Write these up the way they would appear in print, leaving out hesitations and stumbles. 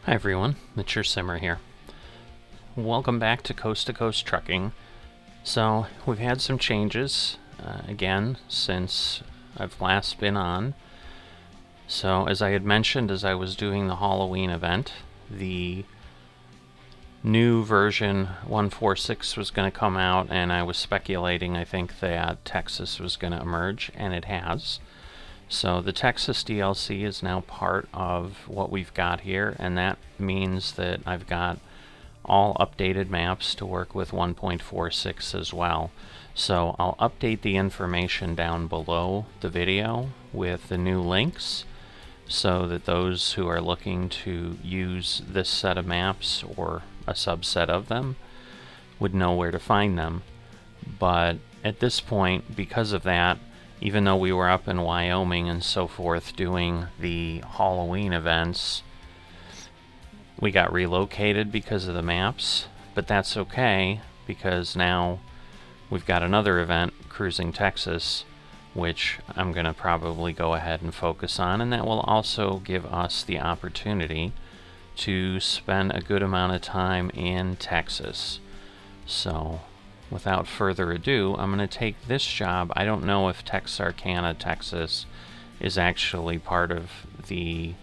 Hi everyone, it's your Simmer here. Welcome back to Coast Trucking. So, we've had some changes, again, since I've last been on. So, as I had mentioned as I was doing the Halloween event, the new version 1.4.6 was going to come out, and I was speculating, I think, that Texas was going to emerge, and it has. So the Texas DLC is now part of what we've got here, and that means that I've got all updated maps to work with 1.4.6 as well. So I'll update the information down below the video with the new links so that those who are looking to use this set of maps or a subset of them would know where to find them. But at this point, because of that, even though we were up in Wyoming and so forth doing the Halloween events, we got relocated because of the maps, but that's okay because now we've got another event, Cruising Texas, which I'm going to probably go ahead and focus on, and that will also give us the opportunity to spend a good amount of time in Texas. So without further ado, I'm going to take this job. I don't know if Texarkana, Texas is actually part of the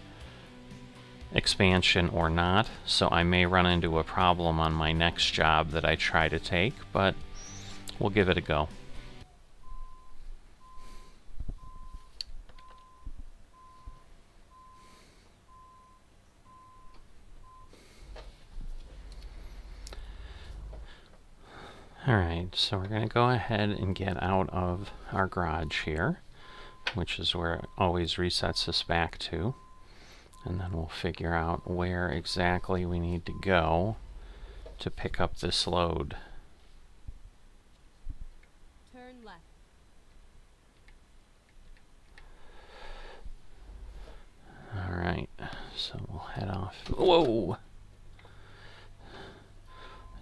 expansion or not, so I may run into a problem on my next job that I try to take, but we'll give it a go. Alright, so we're going to go ahead and get out of our garage here, which is where it always resets us back to. And then we'll figure out where exactly we need to go to pick up this load. Turn left. Alright, so we'll head off. Whoa!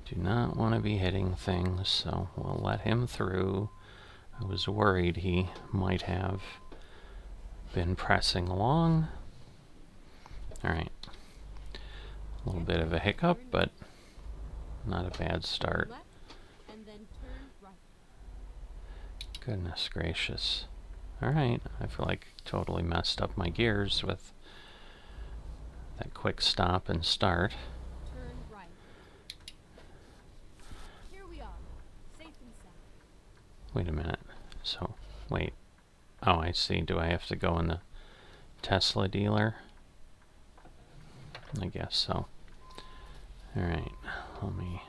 Do not want to be hitting things, so we'll let him through. I was worried he might have been pressing along. Alright. A little bit of a hiccup, but not a bad start. Goodness gracious. Alright, I feel like I totally messed up my gears with that quick stop and start. Wait a minute. So, wait. Oh, I see. Do I have to go in the Tesla dealer? I guess so. Alright, let me...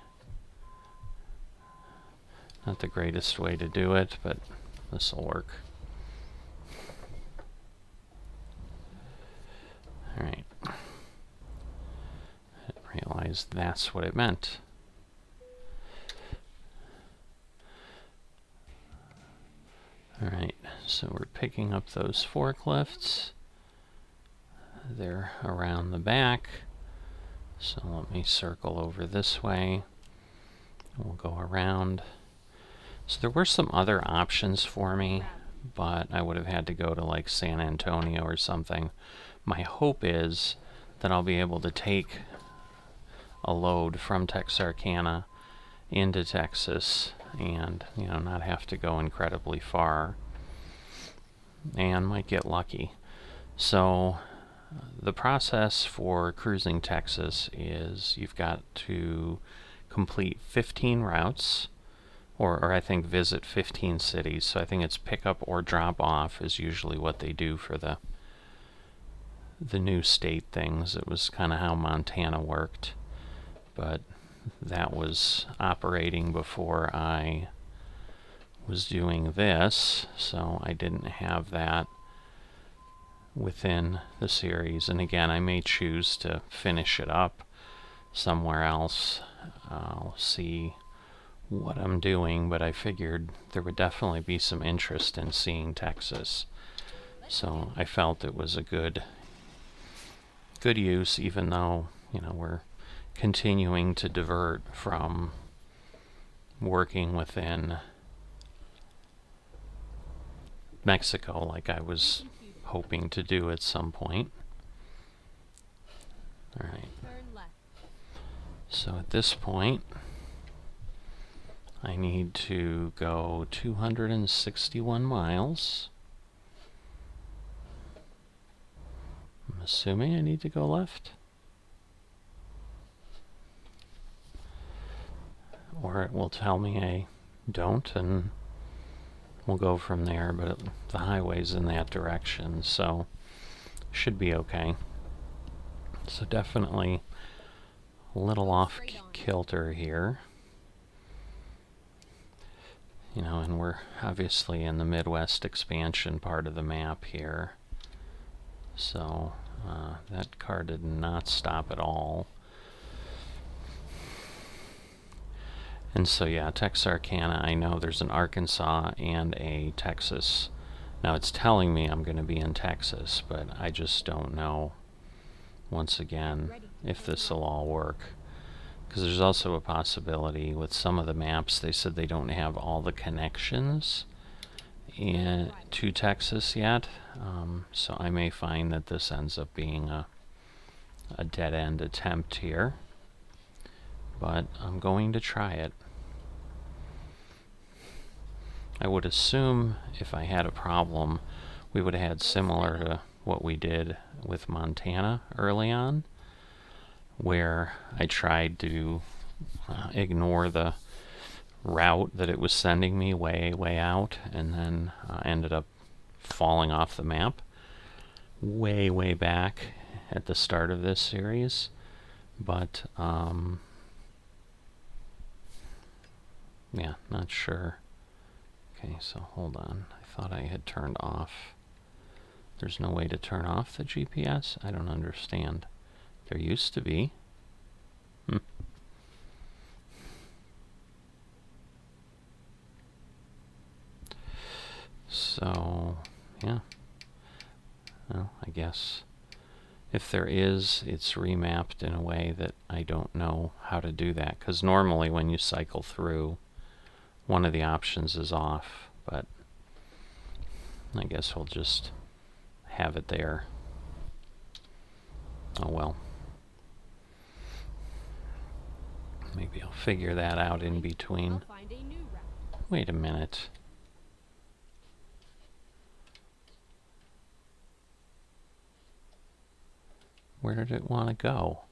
Not the greatest way to do it, but this'll work. Alright. I didn't realize that's what it meant. Alright, so we're picking up those forklifts. They're around the back. So let me circle over this way. We'll go around. So there were some other options for me, but I would have had to go to like San Antonio or something. My hope is that I'll be able to take a load from Texarkana into Texas and, you know, not have to go incredibly far, and might get lucky. So the process for Cruising Texas is you've got to complete 15 routes, or I think visit 15 cities. So I think it's pick up or drop off is usually what they do for the new state things. It was kind of how Montana worked, but that was operating before I was doing this, so I didn't have that within the series. And again, I may choose to finish it up somewhere else. I'll see what I'm doing, but I figured there would definitely be some interest in seeing Texas. So I felt it was a good use, even though, you know, we're continuing to divert from working within Mexico like I was hoping to do at some point. Alright. So at this point, I need to go 261 miles. I'm assuming I need to go left. Or it will tell me I don't, and we'll go from there, but the highway's in that direction, so should be okay. So definitely a little off kilter here. You know, and we're obviously in the Midwest expansion part of the map here. So that car did not stop at all. And so yeah, Texarkana, I know there's an Arkansas and a Texas. Now it's telling me I'm going to be in Texas, but I just don't know, once again, if this will all work. Because there's also a possibility with some of the maps, they said they don't have all the connections to Texas yet. So I may find that this ends up being a dead-end attempt here. But I'm going to try it. I would assume if I had a problem, we would have had similar to what we did with Montana early on, where I tried to ignore the route that it was sending me way out, and then ended up falling off the map way back at the start of this series. But yeah, not sure. Okay, so hold on. I thought I had turned off. There's no way to turn off the GPS? I don't understand. There used to be. So, yeah. Well, I guess if there is, it's remapped in a way that I don't know how to do that. Because normally when you cycle through, one of the options is off, but I guess we'll just have it there. Oh well. Maybe I'll figure that out in between. Wait a minute. Where did it want to go?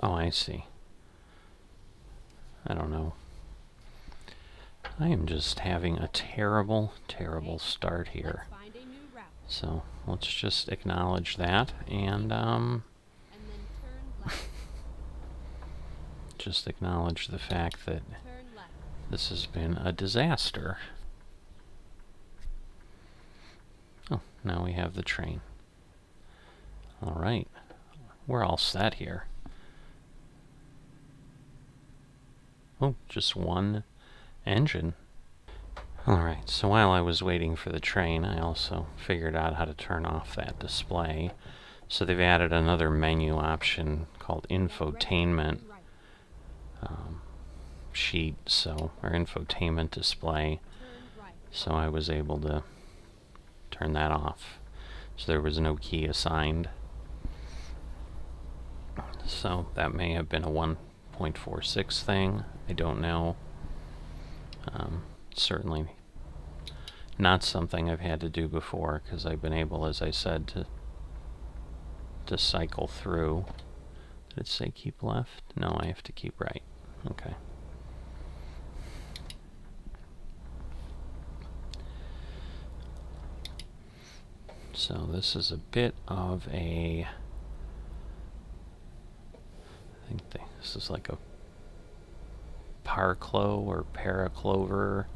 Oh, I see. I don't know. I am just having a terrible start here. So let's just acknowledge that and just acknowledge the fact that this has been a disaster. Oh, now we have the train. All right, we're all set here. Oh, just one engine. Alright, so while I was waiting for the train, I also figured out how to turn off that display. So they've added another menu option called infotainment sheet, or infotainment display. So I was able to turn that off. So there was no key assigned. So that may have been a 1.46 thing. I don't know. Certainly not something I've had to do before, because I've been able, as I said, to cycle through. Did it say keep left? No, I have to keep right. Okay. So this is a bit of a... I think this is like a Parclo or Paraclover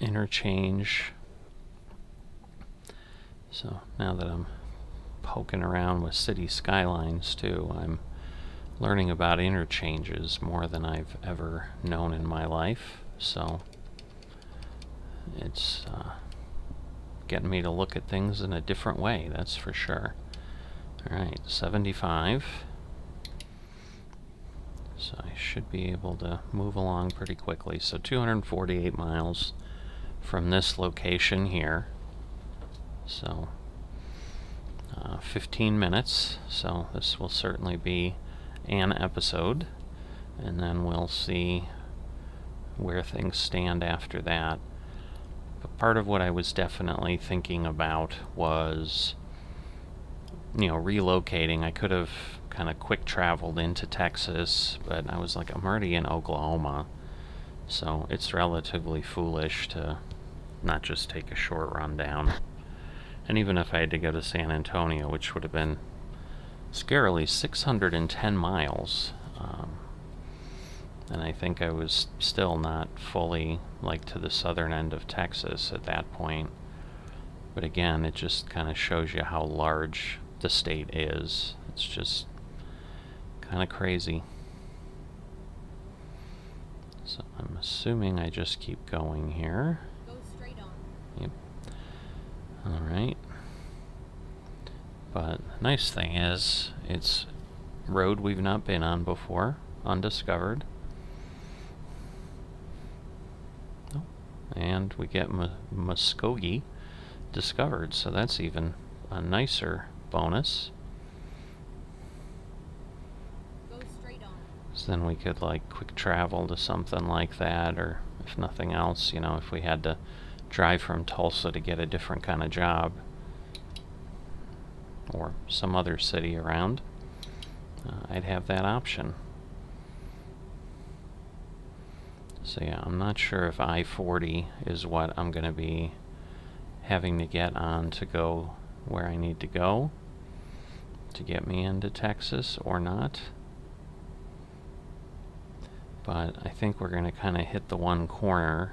interchange. So now that I'm poking around with city skylines too, I'm learning about interchanges more than I've ever known in my life. So it's getting me to look at things in a different way, that's for sure. Alright, 75. So I should be able to move along pretty quickly. So 248 miles from this location here. So 15 minutes, so this will certainly be an episode, and then we'll see where things stand after that. But part of what I was definitely thinking about was, relocating. I could have kind of quick traveled into Texas, but I was like, I'm already in Oklahoma, so it's relatively foolish to not just take a short run down. And even if I had to go to San Antonio, which would have been scarily 610 miles, and I think I was still not fully to the southern end of Texas at that point. But again, it just kind of shows you how large the state is. It's just kind of crazy. So I'm assuming I just keep going here. Go straight on. Yep. Alright. But the nice thing is, it's road we've not been on before, undiscovered. Oh, and we get Muskogee discovered, so that's even a nicer bonus. Go straight on. So then we could quick travel to something like that, or if nothing else, if we had to drive from Tulsa to get a different kind of job, or some other city around, I'd have that option. So yeah, I'm not sure if I-40 is what I'm going to be having to get on to go where I need to go to get me into Texas or not. But I think we're going to kind of hit the one corner.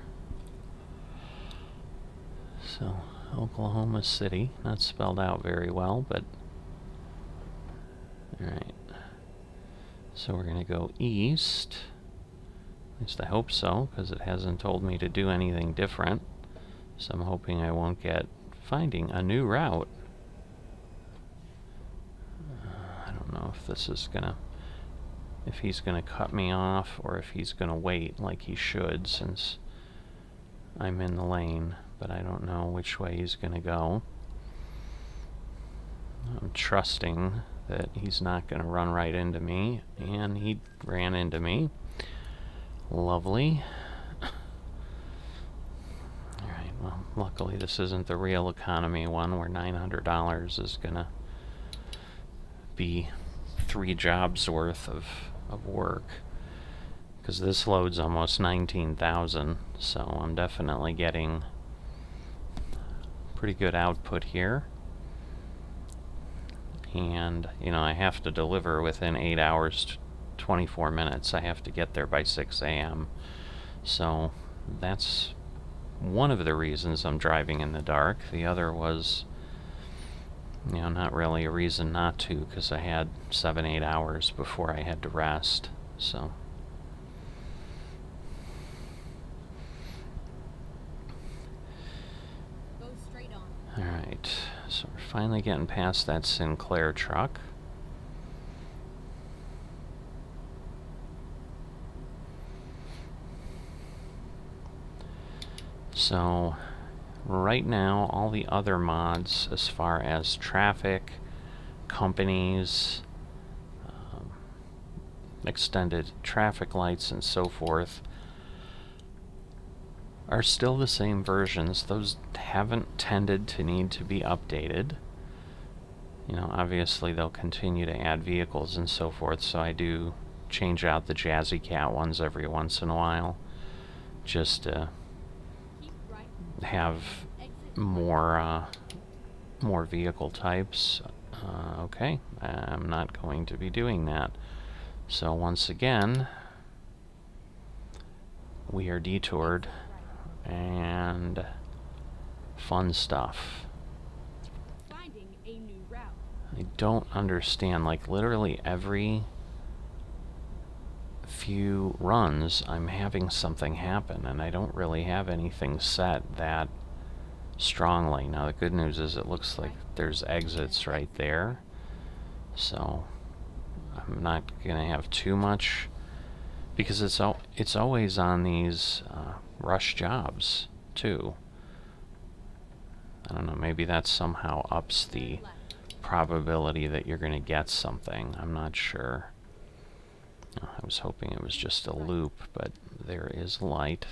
So, Oklahoma City, not spelled out very well, but alright. So we're going to go east. At least I hope so, because it hasn't told me to do anything different. So I'm hoping I won't get finding a new route. I don't know if this is gonna, if he's gonna cut me off or if he's gonna wait like he should, since I'm in the lane, but I don't know which way he's gonna go. I'm trusting that he's not gonna run right into me, and he ran into me. Lovely. Alright, well, luckily this isn't the real economy one where $900 is gonna be 3 jobs worth of work. Because this load's almost 19,000, so I'm definitely getting pretty good output here. And, I have to deliver within 8 hours, 24 minutes. I have to get there by 6 a.m. So that's one of the reasons I'm driving in the dark. The other was, not really a reason not to, because I had 7-8 hours before I had to rest. So Go straight on. alright, so we're finally getting past that Sinclair truck. So right now, all the other mods, as far as traffic, companies, extended traffic lights, and so forth, are still the same versions. Those haven't tended to need to be updated. Obviously they'll continue to add vehicles and so forth, so I do change out the Jazzy Cat ones every once in a while, just to have more vehicle types. Okay, I'm not going to be doing that. So once again, we are detoured, and fun stuff. Finding a new route. I don't understand, literally every few runs I'm having something happen, and I don't really have anything set that strongly. Now the good news is it looks like there's exits right there, so I'm not gonna have too much, because it's always on these rush jobs too. I don't know, maybe that somehow ups the probability that you're going to get something. I'm not sure. I was hoping it was just a loop, but there is light.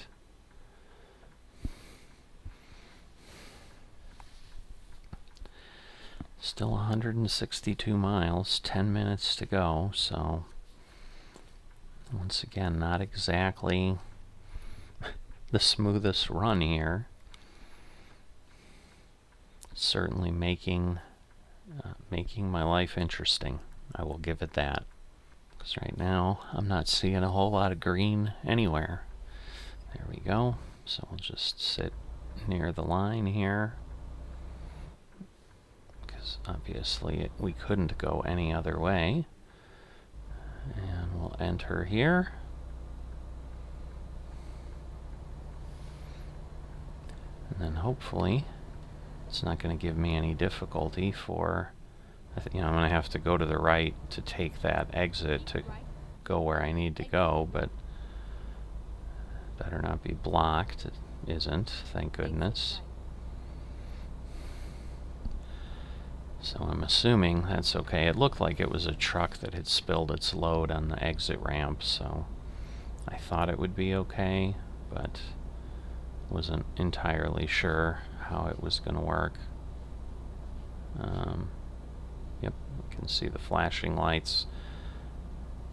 Still 162 miles, 10 minutes to go, so once again, not exactly the smoothest run here. Certainly making my life interesting. I will give it that. Because right now, I'm not seeing a whole lot of green anywhere. There we go. So we'll just sit near the line here. Because obviously we couldn't go any other way. And we'll enter here. And then hopefully it's not going to give me any difficulty for, I'm going to have to go to the right to take that exit to go where I need to go, but better not be blocked. It isn't, thank goodness. So I'm assuming that's okay. It looked like it was a truck that had spilled its load on the exit ramp, so I thought it would be okay, but wasn't entirely sure how it was going to work. Yep, you can see the flashing lights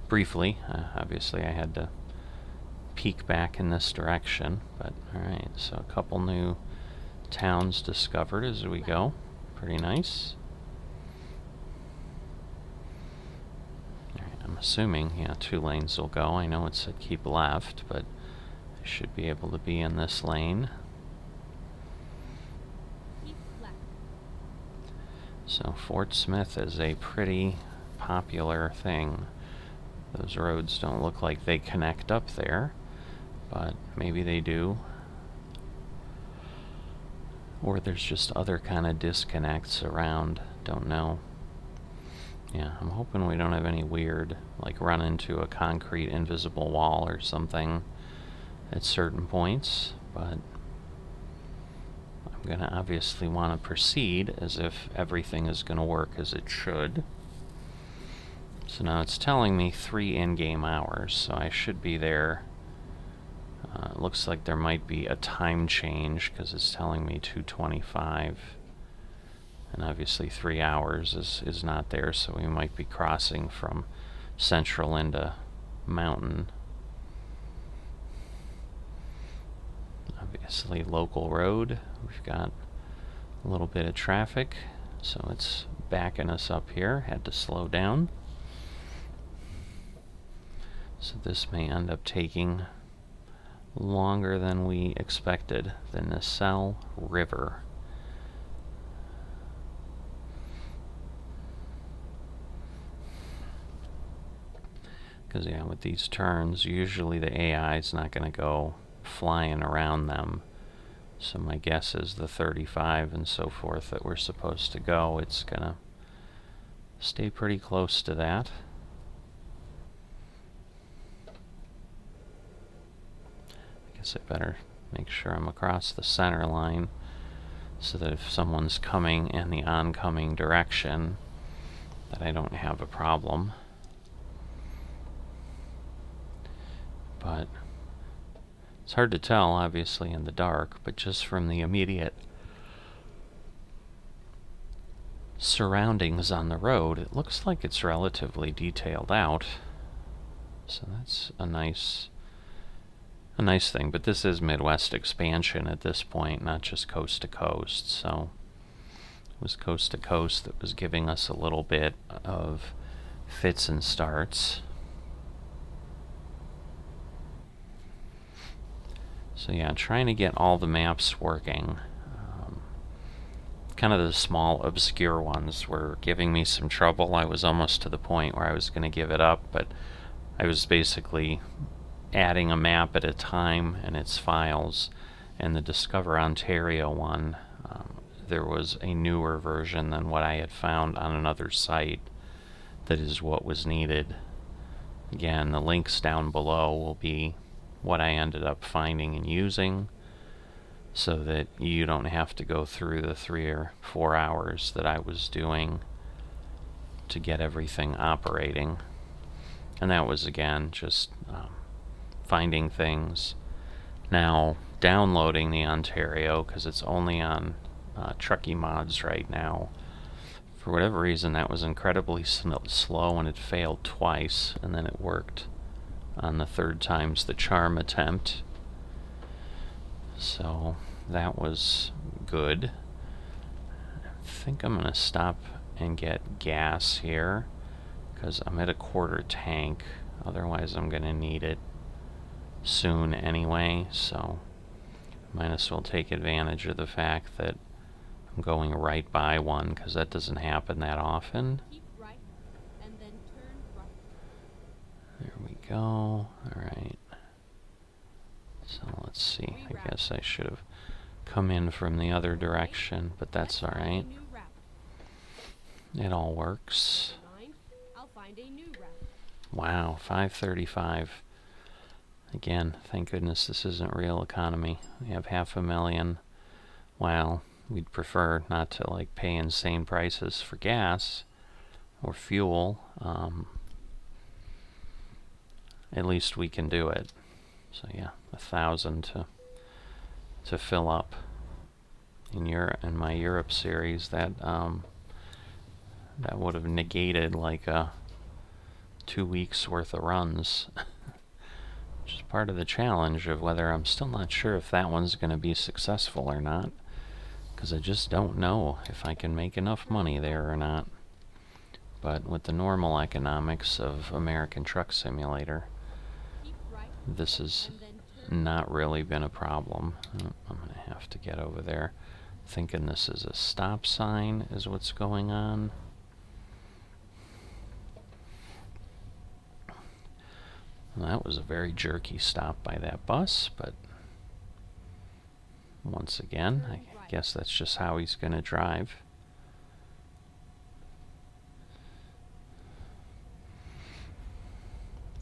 briefly. Obviously I had to peek back in this direction, but alright, so a couple new towns discovered as we go. Pretty nice. Alright, I'm assuming, yeah, 2 lanes will go. I know it said keep left, but I should be able to be in this lane. So Fort Smith is a pretty popular thing. Those roads don't look like they connect up there, but maybe they do. Or there's just other kind of disconnects around. Don't know. Yeah, I'm hoping we don't have any weird, like run into a concrete invisible wall or something at certain points, but I'm going to obviously want to proceed as if everything is going to work as it should. So now it's telling me 3 in-game hours, so I should be there. It looks like there might be a time change because it's telling me 2:25. And obviously 3 hours is not there, so we might be crossing from Central into Mountain. Obviously local road. We've got a little bit of traffic, so it's backing us up here. Had to slow down. So this may end up taking longer than we expected. The Nassau River. Because yeah, with these turns, usually the AI is not going to go flying around them. So my guess is the 35 and so forth that we're supposed to go, it's going to stay pretty close to that. I guess I better make sure I'm across the center line so that if someone's coming in the oncoming direction, that I don't have a problem. But it's hard to tell, obviously, in the dark, but just from the immediate surroundings on the road, it looks like it's relatively detailed out. So that's a nice thing, but this is Midwest expansion at this point, not just coast to coast. So it was coast to coast that was giving us a little bit of fits and starts. So yeah, trying to get all the maps working. Kind of the small, obscure ones were giving me some trouble. I was almost to the point where I was going to give it up, but I was basically adding a map at a time in its files. And the Discover Ontario one, there was a newer version than what I had found on another site that is what was needed. Again, the links down below will be what I ended up finding and using. so that you don't have to go through the 3 or 4 hours that I was doing to get everything operating. And that was, again, just finding things. Now, downloading the Ontario, because it's only on Truckee Mods right now, for whatever reason, that was incredibly slow, and it failed twice, and then it worked on the third time's the charm attempt. So that was good. I think I'm going to stop and get gas here, because I'm at a quarter tank. Otherwise, I'm going to need it soon anyway, so might as well take advantage of the fact that I'm going right by one, because that doesn't happen that often. Keep right and then turn right. There we go. Alright. So let's see. I guess I should have come in from the other direction, but that's alright. New route. It all works. Mind? I'll find a new route. Wow, 535. Again, thank goodness this isn't real economy. We have 500,000. Well, we'd prefer not to like pay insane prices for gas or fuel. At least we can do it. So yeah, 1,000 to fill up. In my Europe series, that would have negated like 2 weeks worth of runs. Which is part of the challenge of whether I'm still not sure if that one's going to be successful or not, because I just don't know if I can make enough money there or not. But with the normal economics of American Truck Simulator, Keep right this has and then turn. not really been a problem. I'm going to have to get over there. Thinking this is a stop sign is what's going on. Well, that was a very jerky stop by that bus, but once again, I guess that's just how he's going to drive.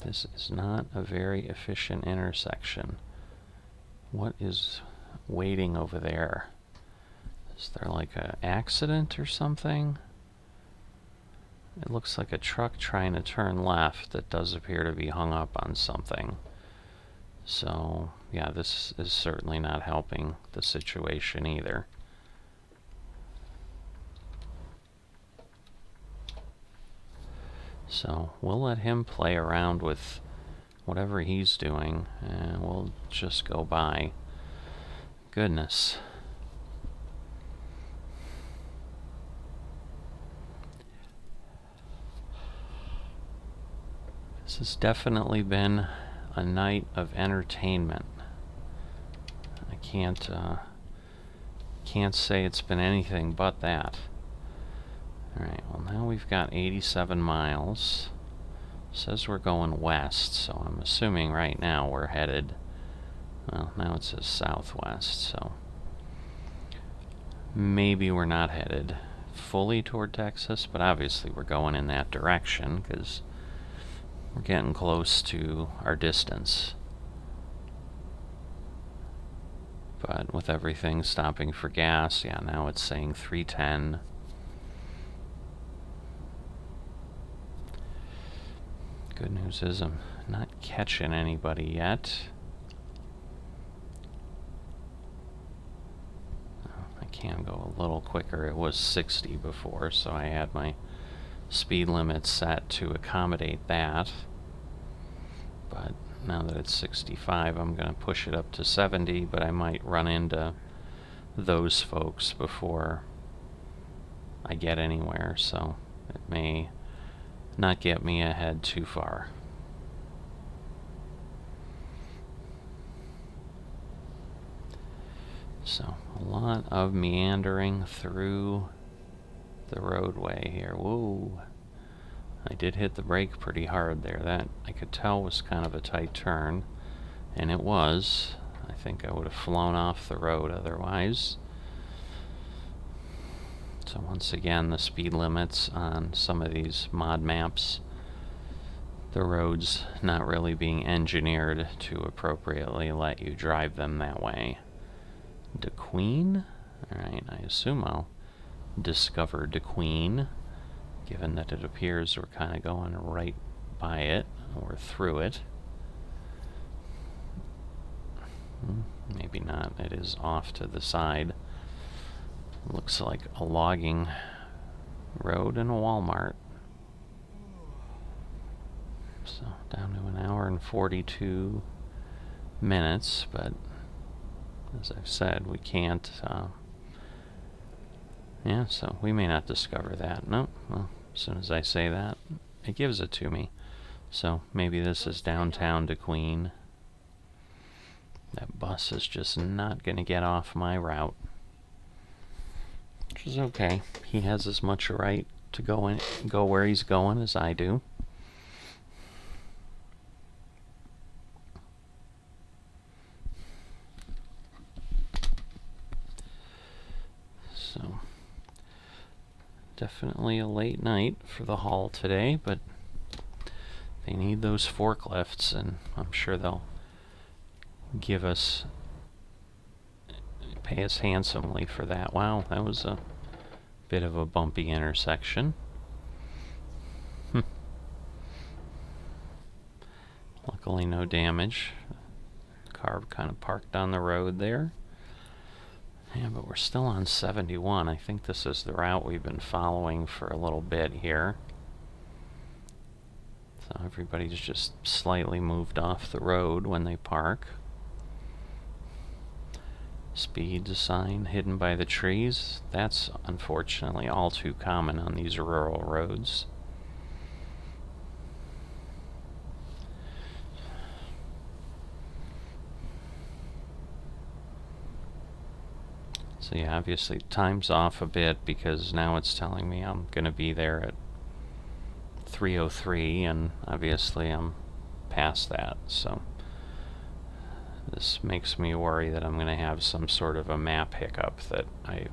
This is not a very efficient intersection. What is waiting over there? Is there like an accident or something? It looks like a truck trying to turn left that does appear to be hung up on something. So, yeah, this is certainly not helping the situation either. So, we'll let him play around with whatever he's doing, and we'll just go by. Goodness. This has definitely been a night of entertainment. I can't say it's been anything but that. Alright, well now we've got 87 miles. Says we're going west, so I'm assuming right now we're headed, well, now it says southwest, so maybe we're not headed fully toward Texas, but obviously we're going in that direction, because we're getting close to our distance. But with everything stopping for gas, yeah, now it's saying 310. Good news is I'm not catching anybody yet. I can go a little quicker. It was 60 before, so I had my speed limit set to accommodate that. But now that it's 65, I'm going to push it up to 70, but I might run into those folks before I get anywhere, so it may not get me ahead too far. So, a lot of meandering through the roadway here. Whoa. I did hit the brake pretty hard there. That I could tell was kind of a tight turn, and it was. I think I would have flown off the road otherwise. So once again, the speed limits on some of these mod maps, the roads not really being engineered to appropriately let you drive them that way. DeQueen? Alright, I assume I'll discover DeQueen, given that it appears we're kind of going right by it, or through it. Maybe not. It is off to the side. Looks like a logging road and a Walmart. So down to 1 hour and 42 minutes, but as I've said, we can't, yeah, so we may not discover that. No, well, as soon as I say that, it gives it to me. So maybe this is downtown DeQueen. That bus is just not going to get off my route. Which is okay. He has as much right to go where he's going as I do. So, definitely a late night for the haul today, but they need those forklifts, and I'm sure they'll pay us handsomely for that. Wow, that was a bit of a bumpy intersection. Luckily no damage. Car kind of parked on the road there. Yeah, but we're still on 71. I think this is the route we've been following for a little bit here. So everybody's just slightly moved off the road when they park. Speed sign hidden by the trees. That's unfortunately all too common on these rural roads. So yeah, obviously time's off a bit because now it's telling me I'm going to be there at 3:03, and obviously I'm past that, so this makes me worry that I'm going to have some sort of a map hiccup that I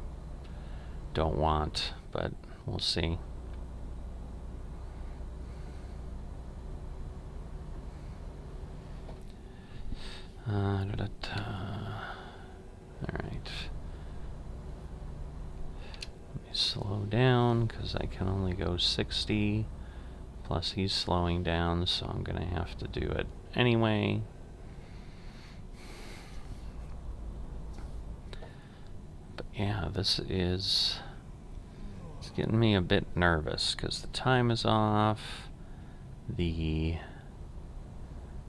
don't want, but we'll see. Alright. Let me slow down, because I can only go 60. Plus he's slowing down, so I'm going to have to do it anyway. But yeah, it's getting me a bit nervous, because the time is off. I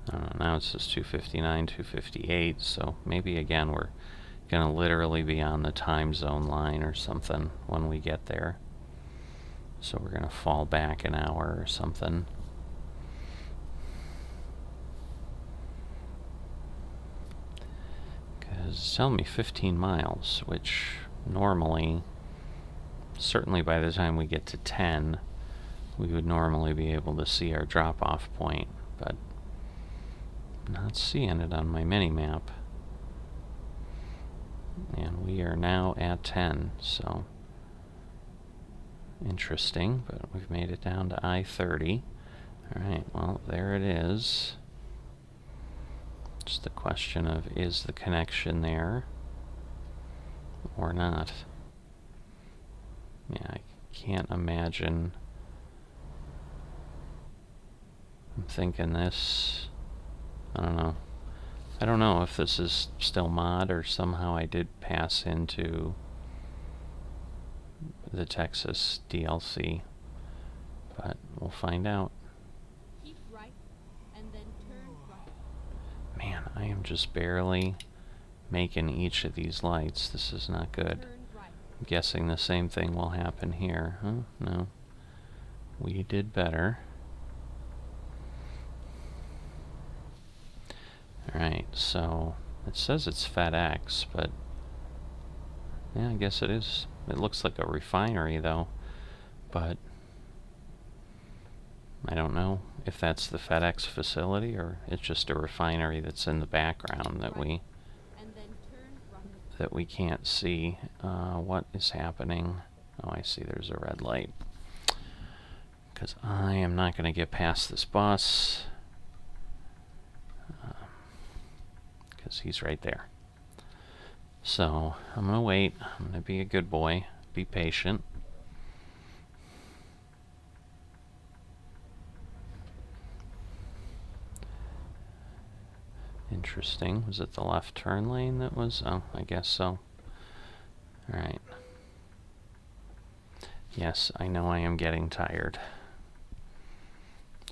don't know, now it says 2:59, 2:58, so maybe again we're going to literally be on the time zone line or something when we get there. So we're going to fall back an hour or something. Because it's telling me 15 miles, which normally, certainly by the time we get to 10, we would normally be able to see our drop-off point, but I'm not seeing it on my mini-map. And we are now at 10, so interesting, but we've made it down to I-30. Alright, well, there it is. Just the question of, is the connection there or not? Yeah, I can't imagine. I'm thinking this, I don't know. I don't know if this is still mod or somehow I did pass into the Texas DLC, but we'll find out. Keep right, and then turn right. Man, I am just barely making each of these lights. This is not good. Turn right. I'm guessing the same thing will happen here. Huh? No. We did better. Alright, so it says it's FedEx, but yeah, I guess it is. It looks like a refinery though, but I don't know if that's the FedEx facility or it's just a refinery that's in the background that Right. And then turn right. we can't see. What is happening? Oh, I see, there's a red light. Because I am not going to get past this bus. Because he's right there. So I'm gonna wait. I'm gonna be a good boy, be patient. Interesting. Was it the left turn lane that was? Oh, I guess so. Alright. Yes, I know I am getting tired.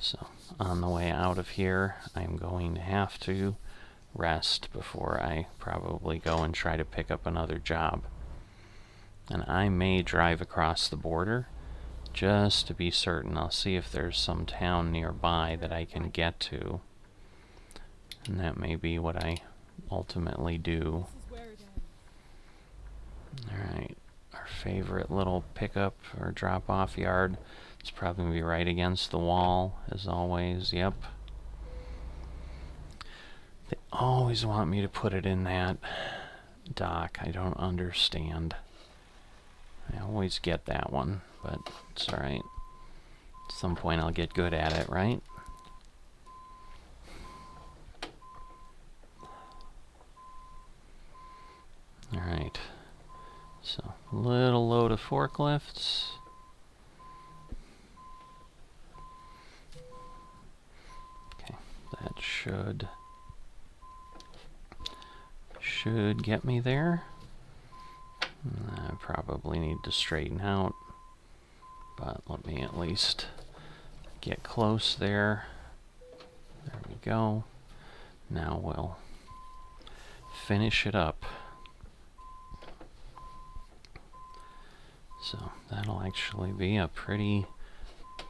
So, on the way out of here, I'm going to have to rest before I probably go and try to pick up another job. And I may drive across the border just to be certain. I'll see if there's some town nearby that I can get to. And that may be what I ultimately do. Alright, our favorite little pickup or drop-off yard. It's probably going to be right against the wall, as always. Yep. They always want me to put it in that dock. I don't understand. I always get that one, but it's alright. At some point I'll get good at it, right? Alright. So, little load of forklifts. Okay, that should get me there. I probably need to straighten out, but let me at least get close there. There we go. Now we'll finish it up. So that'll actually be a pretty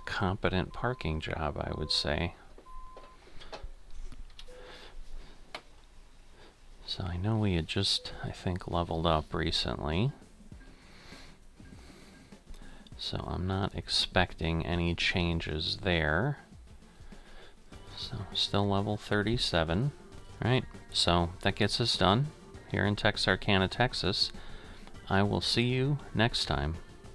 competent parking job, I would say. So I know we had just, I think, leveled up recently. So I'm not expecting any changes there. So still level 37. Alright, so that gets us done here in Texarkana, Texas. I will see you next time.